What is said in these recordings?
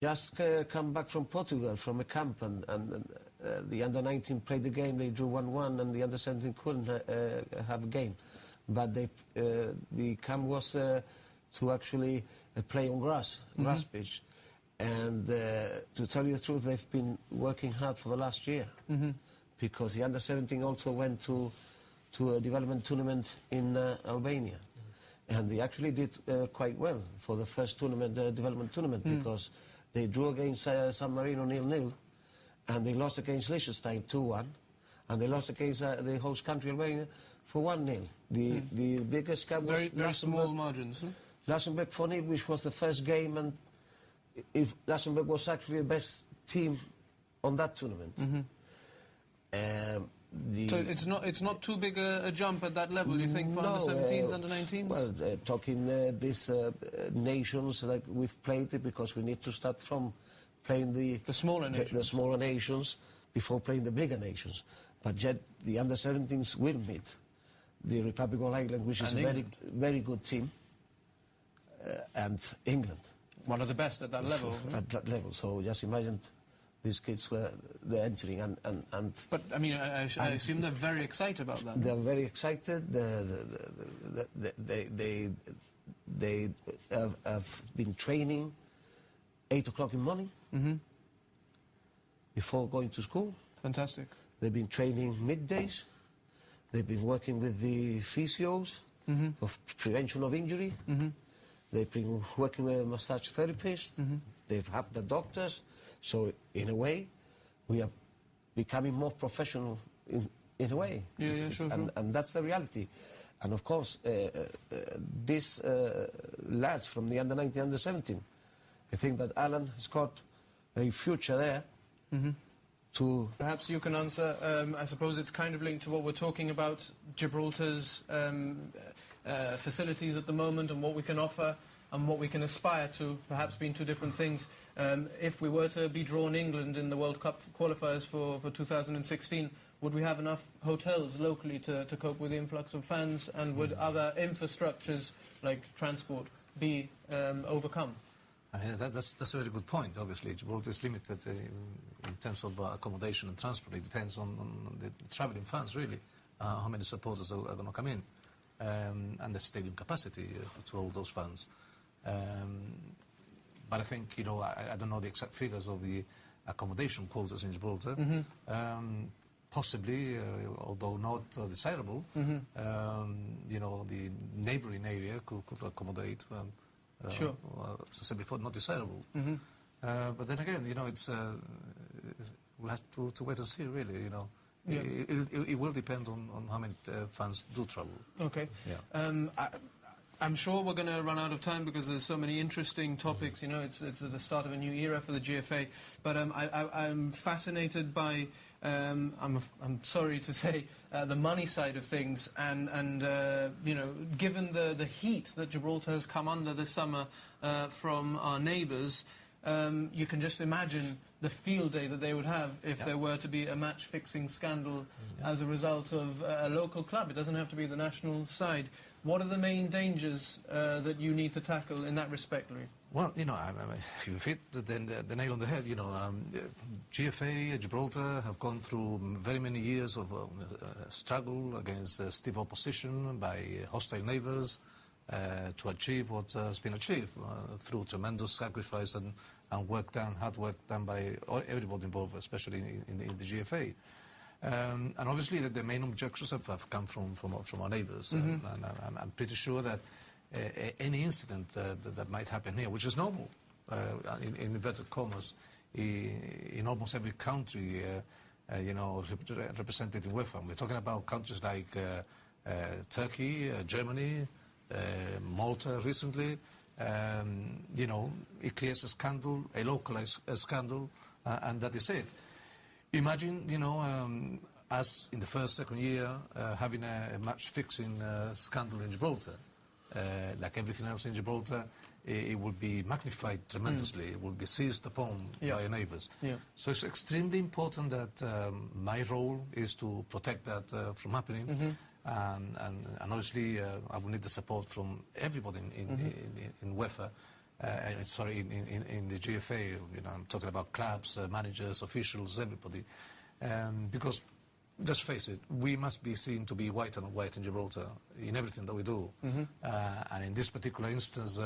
Just come back from Portugal, from a camp, and the under-19 played the game, they drew 1-1, and the under-17 couldn't have a game. But the camp was to actually play on grass pitch. And to tell you the truth, they've been working hard for the last year. Because the under-17 also went to a development tournament in Albania. And they actually did quite well for the first tournament, development tournament, because they drew against San Marino 0-0, and they lost against Liechtenstein 2-1, and they lost against the host country Albania for 1-0. The biggest gap was very small margins. Huh? Luxembourg 4-0, which was the first game, and Luxembourg was actually the best team on that tournament. So it's not too big a jump at that level, you think, for under-17s, under-19s? Well, talking these nations that we've played it, because we need to start from playing the smaller nations before playing the bigger nations. But yet the under-17s will meet the Republic of Ireland, which is a very good team, and England. One of the best at that level. At that level. So just imagine these kids they're entering and but I mean, I assume they're very excited about that. They're very excited. They have been training 8 o'clock in the morning before going to school. Fantastic. They've been training middays. They've been working with the physios for prevention of injury. They've been working with a massage therapist. They've had the doctors. So, in a way, we are becoming more professional in a way. Sure. And that's the reality. And, of course, these lads from the under-19, under-17, I think that Alan has got a future there to... Perhaps you can answer. I suppose it's kind of linked to what we're talking about, Gibraltar's facilities at the moment and what we can offer and what we can aspire to, perhaps being two different things. If we were to be drawn England in the World Cup qualifiers for 2016, would we have enough hotels locally to cope with the influx of fans, and would other infrastructures like transport be overcome? That's a very good point. Obviously, Gibraltar is limited in terms of accommodation and transport. It depends on the travelling fans, really, how many supporters are going to come in, and the stadium capacity to hold those fans. But I think, I don't know the exact figures of the accommodation quotas in Gibraltar. Possibly, although not desirable, the neighbouring area could accommodate. Sure. As I said before, not desirable. But then again, we'll have to wait and see, really, It will depend on how many fans do travel. Okay. Yeah. I'm sure we're going to run out of time because there's so many interesting topics. It's the start of a new era for the GFA. But I'm fascinated by, I'm sorry to say, the money side of things. And given the heat that Gibraltar has come under this summer from our neighbours, you can just imagine the field day that they would have if there were to be a match-fixing scandal as a result of a local club. It doesn't have to be the national side. What are the main dangers that you need to tackle in that respect, Louis? Well, if you hit the nail on the head, GFA, Gibraltar have gone through very many years of struggle against stiff opposition by hostile neighbours to achieve what has been achieved through tremendous sacrifice and hard work done by everybody involved, especially in the GFA. And obviously the main objections have come from our neighbours. And I'm pretty sure that any incident that might happen here, which is normal, in inverted commas, in almost every country, represented in UEFA. We're talking about countries like Turkey, Germany, Malta recently. It creates a scandal, a localized scandal, and that is it. Imagine, us in the first, second year having a match-fixing scandal in Gibraltar. Like everything else in Gibraltar, it will be magnified tremendously. It will be seized upon by your neighbours. So it's extremely important that my role is to protect that from happening. And obviously, I will need the support from everybody in UEFA sorry, in the GFA, you know, I'm talking about clubs, managers, officials, everybody, because let's face it, we must be seen to be white and white in Gibraltar in everything that we do. And in this particular instance,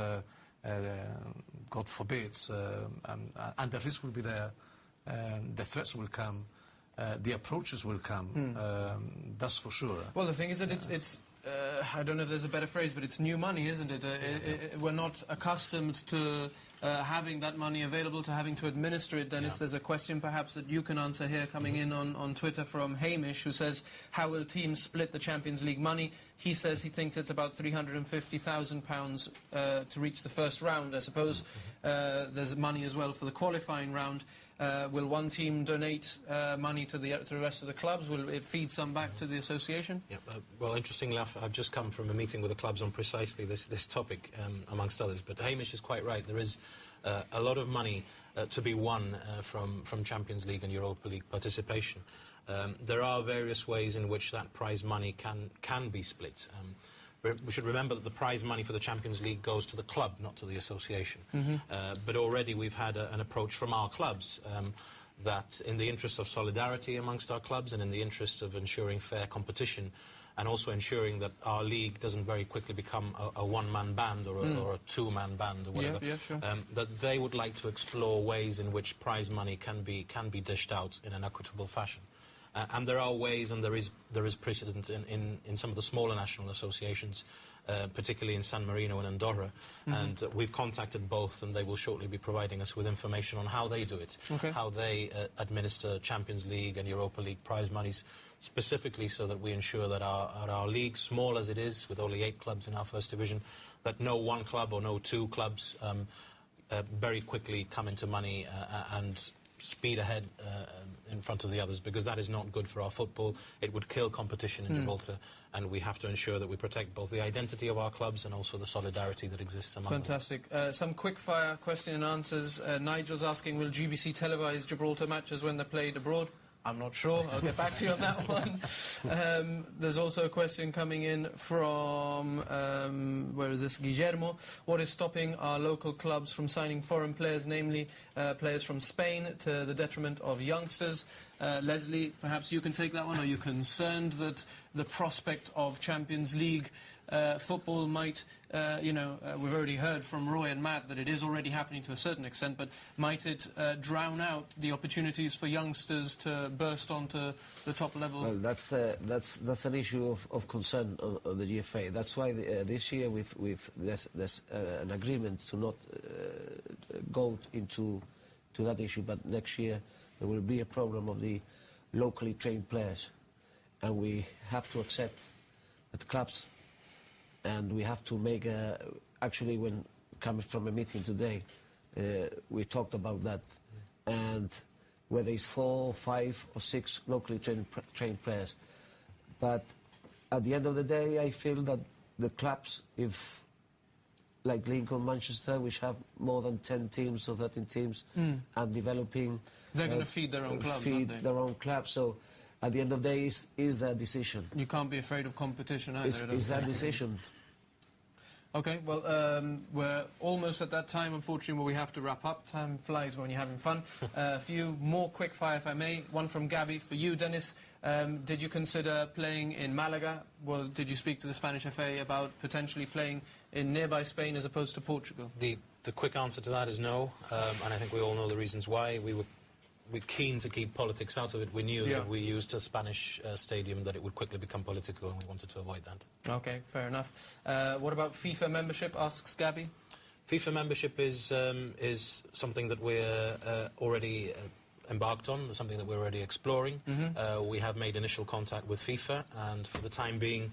God forbid, and the risk will be there, the threats will come, the approaches will come, that's for sure. Well, the thing is that it's I don't know if there's a better phrase, but it's new money, isn't it? We're not accustomed to having that money available, to having to administer it. Dennis, there's a question perhaps that you can answer here coming in on Twitter from Hamish, who says, how will teams split the Champions League money? He says he thinks it's about £350,000 to reach the first round. I suppose there's money as well for the qualifying round. Will one team donate money to the rest of the clubs? Will it feed some back to the association? Yeah, well, interestingly enough, I've just come from a meeting with the clubs on precisely this topic, amongst others. But Hamish is quite right. There is a lot of money to be won from Champions League and Europa League participation. There are various ways in which that prize money can be split. We should remember that the prize money for the Champions League goes to the club, not to the association. But already we've had an approach from our clubs that in the interest of solidarity amongst our clubs and in the interest of ensuring fair competition and also ensuring that our league doesn't very quickly become a one-man band or a two-man band or whatever, sure. that they would like to explore ways in which prize money can be dished out in an equitable fashion. And there are ways, and there is precedent in some of the smaller national associations, particularly in San Marino and Andorra. And we've contacted both, and they will shortly be providing us with information on how they do it, how they administer Champions League and Europa League prize monies, specifically so that we ensure that our league, small as it is, with only 8 clubs in our first division, that no one club or no 2 clubs very quickly come into money and speed ahead in front of the others, because that is not good for our football. It would kill competition in Gibraltar, and we have to ensure that we protect both the identity of our clubs and also the solidarity that exists among them. Fantastic. Some quick-fire question and answers. Nigel's asking, will GBC televise Gibraltar matches when they're played abroad? I'm not sure. I'll get back to you on that one. There's also a question coming in from, where is this, Guillermo. What is stopping our local clubs from signing foreign players, namely players from Spain, to the detriment of youngsters? Leslie, perhaps you can take that one. Are you concerned that the prospect of Champions League football might, we've already heard from Roy and Matt that it is already happening to a certain extent, but might it drown out the opportunities for youngsters to burst onto the top level? Well, that's an issue of concern on the GFA. That's why this year there's an agreement to not go into that issue, but next year there will be a program of the locally trained players, and we have to accept that clubs, and we have to make actually, when coming from a meeting today, we talked about that, and whether it's 4, 5 or 6 locally trained players. But at the end of the day, I feel that the clubs, if like Lincoln, Manchester, which have more than 10 teams or 13 teams, and developing... They're going to feed their own clubs, feed aren't they? their own clubs. So at the end of the day, is their decision. You can't be afraid of competition either. It's their decision. Okay, well, we're almost at that time, unfortunately, where we have to wrap up. Time flies when you're having fun. A few more quick fire, if I may. One from Gabby. For you, Dennis, did you consider playing in Malaga? Well, did you speak to the Spanish FA about potentially playing in nearby Spain as opposed to Portugal? The quick answer to that is no, and I think we all know the reasons why. We're keen to keep politics out of it. We knew that if we used a Spanish stadium that it would quickly become political, and we wanted to avoid that. Okay, fair enough. What about FIFA membership, asks Gabby? FIFA membership is something that we're already embarked on, something that we're already exploring. We have made initial contact with FIFA, and for the time being,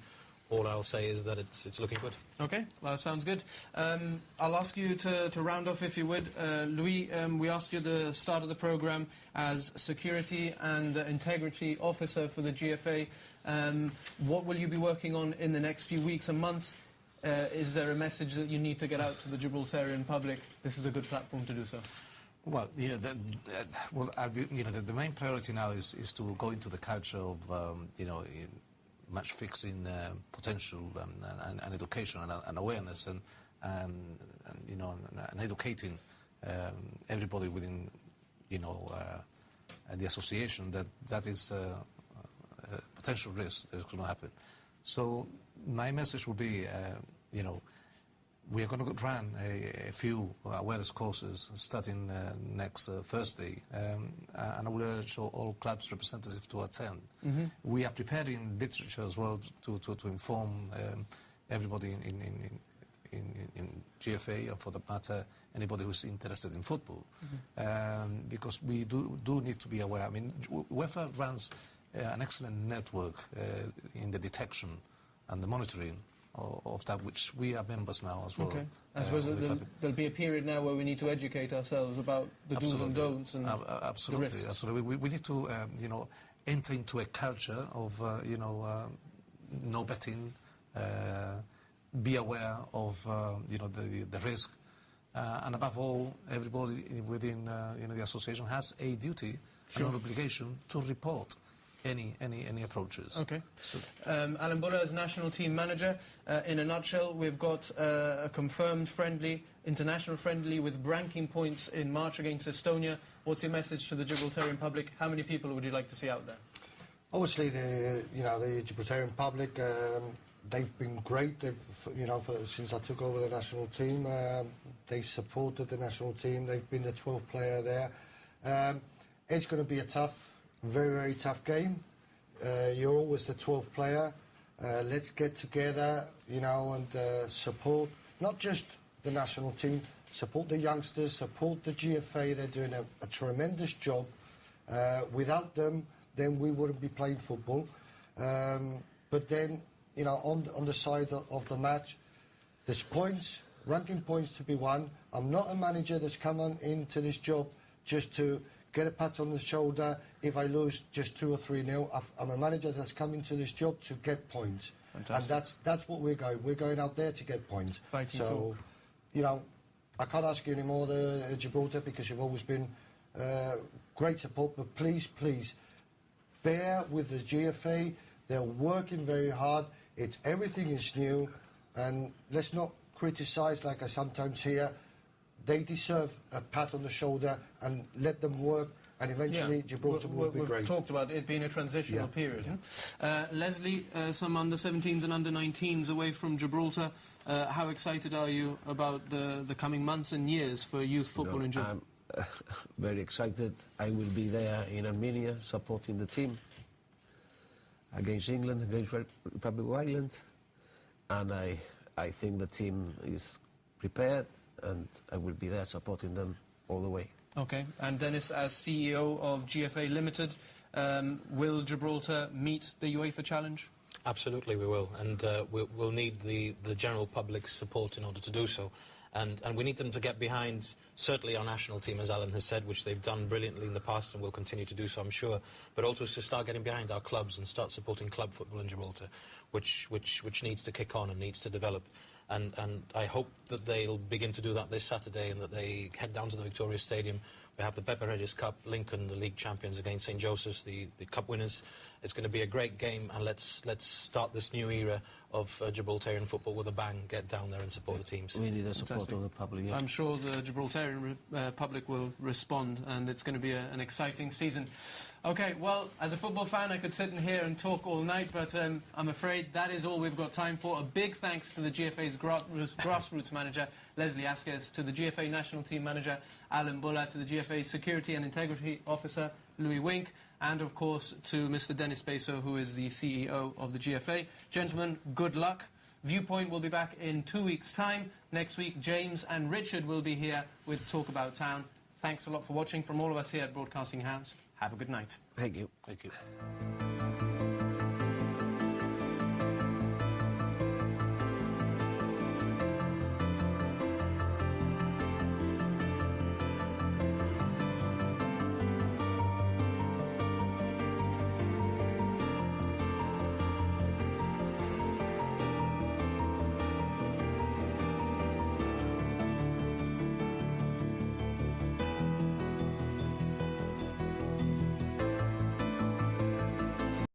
all I'll say is that it's looking good. Okay, well, that sounds good. I'll ask you to round off, if you would. Louis, we asked you at the start of the programme as security and integrity officer for the GFA. What will you be working on in the next few weeks and months? Is there a message that you need to get out to the Gibraltarian public? This is a good platform to do so. Well, the main priority now is to go into the culture of, match fixing potential and education and awareness, and you know, and educating everybody within, you know, the association that is a potential risk that is going to happen. So my message will be, you know, we are going to run a few awareness courses starting next Thursday, and I will urge all clubs representatives to attend. We are preparing literature as well to inform everybody in GFA, or for the matter, anybody who's interested in football, because we do need to be aware. I mean, UEFA runs an excellent network in the detection and the monitoring of that, which we are members now as well. Okay. I suppose there'll be a period now where we need to educate ourselves about the do's and don'ts and the risks. Absolutely. We need to, you know, enter into a culture of, you know, no betting, be aware of, you know, the risk, and above all, everybody within, you know, the association has a duty and an obligation to report any approaches. Okay. So, Alan Buller as national team manager. In a nutshell, we've got a confirmed friendly, international friendly with ranking points in March against Estonia. What's your message to the Gibraltarian public? How many people would you like to see out there? Obviously, the Gibraltarian public, they've been great. They've, you know, since I took over the national team, they've supported the national team. They've been the 12th player there. It's going to be a tough, very, very tough game. You're always the 12th player. Let's get together, you know, and support not just the national team, support the youngsters, support the GFA. They're doing a tremendous job. Without them, then we wouldn't be playing football. But then, you know, on the side of the match, there's points, ranking points to be won. I'm not a manager that's come on into this job just to get a pat on the shoulder if I lose just 2 or 3-0. I'm a manager that's come into this job to get points. Fantastic. And that's what we're going. We're going out there to get points. Fighting so, talk. You know, I can't ask you any more, Gibraltar, because you've always been great support. But please, please, bear with the GFA. They're working very hard. Everything is new, and let's not criticise like I sometimes hear. They deserve a pat on the shoulder and let them work, and eventually Gibraltar will be great. We've talked about it being a transitional period. Yeah. Leslie, some under-17s and under-19s away from Gibraltar. How excited are you about the coming months and years for youth football in Gibraltar? I'm very excited. I will be there in Armenia supporting the team against England, against Republic of Ireland, and I think the team is prepared, and I will be there supporting them all the way. Okay, and Dennis, as CEO of GFA Limited, will Gibraltar meet the UEFA challenge? Absolutely we will, and we'll need the general public's support in order to do so. And we need them to get behind, certainly our national team, as Alan has said, which they've done brilliantly in the past and will continue to do so, I'm sure, but also to start getting behind our clubs and start supporting club football in Gibraltar, which needs to kick on and needs to develop. And I hope that they'll begin to do that this Saturday and that they head down to the Victoria Stadium. We have the Pepper Regis Cup, Lincoln, the league champions, against St Joseph's, the cup winners. It's going to be a great game, and let's start this new era of Gibraltarian football with a bang. Get down there and support the teams. We need the support of the public. Yeah. I'm sure the Gibraltarian public will respond, and it's going to be an exciting season. Okay, well, as a football fan, I could sit in here and talk all night, but I'm afraid that is all we've got time for. A big thanks to the GFA's grassroots manager, Leslie Asquez, to the GFA national team manager, Alan Buller, to the GFA security and integrity officer, Louis Wink, and, of course, to Mr. Dennis Peso, who is the CEO of the GFA. Gentlemen, good luck. Viewpoint will be back in 2 weeks' time. Next week, James and Richard will be here with Talk About Town. Thanks a lot for watching. From all of us here at Broadcasting House, have a good night. Thank you. Thank you.